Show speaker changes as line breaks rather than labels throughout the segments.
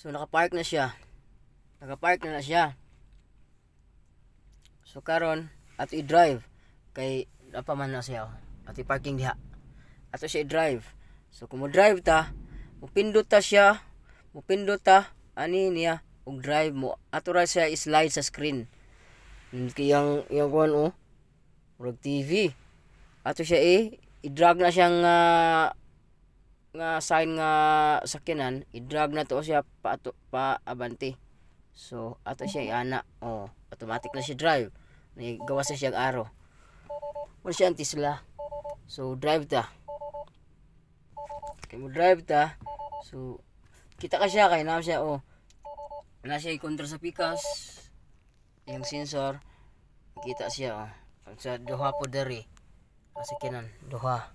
So nakapark na siya. Nakapark na siya. So karon ato i-drive kay apa man na siya. Ato i-parking diha. Ato siya i-drive. So kung mo drive ta, mupindot ta siya, mupindot ta ani niya og drive mo. Ato ra siya i-slide sa screen. Kiyang kuan murag TV. Ato siya i-drag na siyang nga sign nga sakyanan, i-drag na to siya pa abante. So ato siya iana, automatic na siya drive. Gawas na siya aro. Wala siya Tesla. So drive ta. Kaya mo drive ta. So kita ka siya kay na siya na siya i-control sa pikas. Yung sensor kita siya sa duha po dere. Sakyanan, duha.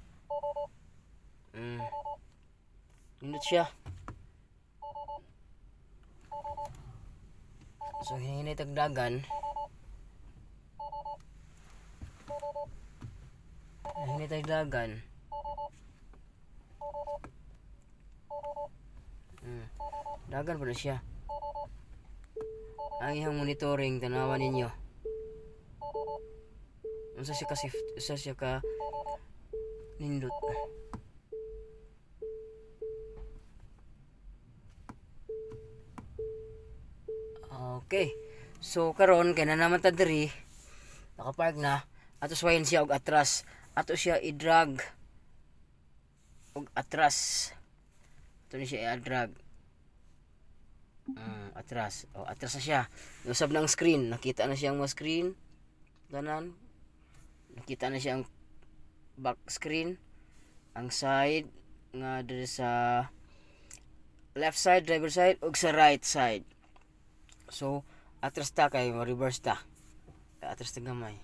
Nindot siya. So hinay tagdagan. Hinay tagdagan. Dagan pa na siya. Ang iyang monitoring tanawan ninyo. Unsa siya ka nindot. Okay. So karon kay na naman ta diri nakapark na ato swayin siya og atras. Ato siya i-drag og atras. Ato ni siya i-drag. Atras. Atras na siya. Usab na ang screen. Nakita na siya ang mga screen. Ganan. Nakita na siya ang back screen. Ang side nga diri sa left side, driver side ug sa right side. So, atras ta kay reverse ta. Atras ta gamay.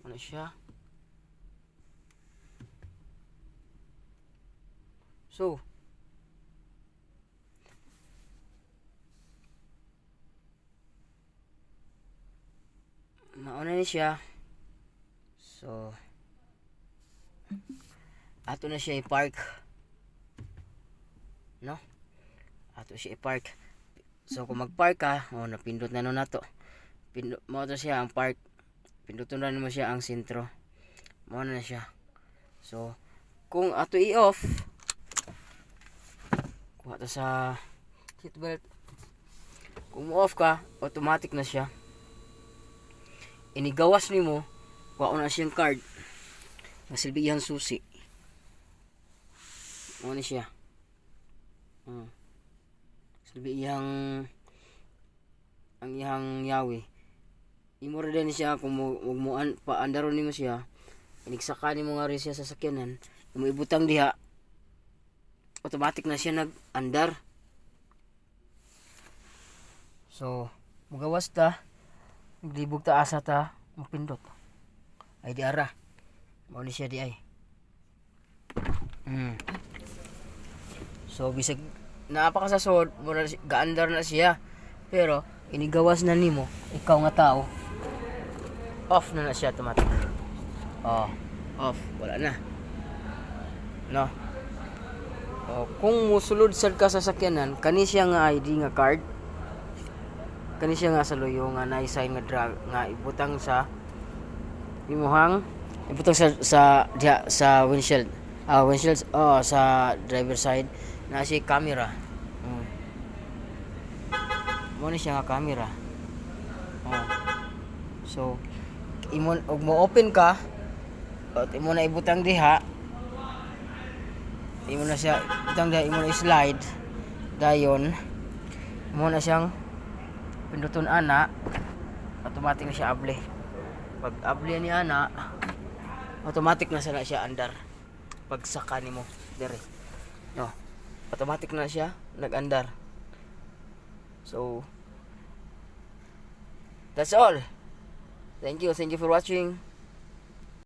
Ano siya? So, mauna ni siya. So, ato na siya i-park. No? Ato siya i-park. So kung mag-park ka, napindot na nun nato. Pindot mo to siya ang park. Pinduton na mo siya ang sentro. Mo na siya. So kung ato i-off, kuha to sa seatbelt. Kung mo-off ka, automatic na siya. Inigawas nimo, kuha na siyang card. Masilbihan susi. Mo na siya. Silbi ang iyang yawi. Imo ra din siya kung mo paandaron nimo siya. Inigsaka nimo nga rin siya sa sakyanan. Imo ibutang diha. Automatic na siya nag-andar. So, magawas ta. Naglibog ta asa ta. Mapindot. Ay di ara. Mao ni siya di ay. So bisag napakasasod mo na gaandar na siya. Pero inigawas na nimo ikaw nga tao. Off na siya automatic. Off, wala na. No. Kung musulod sad ka sa sakyanan, kani siya nga ID nga card. Kani siya nga saluyo nga na-sign nga drag nga ibutang sa imuhang ibutang sa windshield. Sa driver side na siya camera. Mo ni siya nga camera. So imo og mo open ka at imo na ibutang diha. Imo na siya ibutang diha, imo na slide dayon. Imo na siyang pinduton ana, automatic na siya able. Pag able ni ana, automatic na siya andar. Pag saka nimo dire. No. Automatic na siya nag-andar. So that's all. Thank you for watching.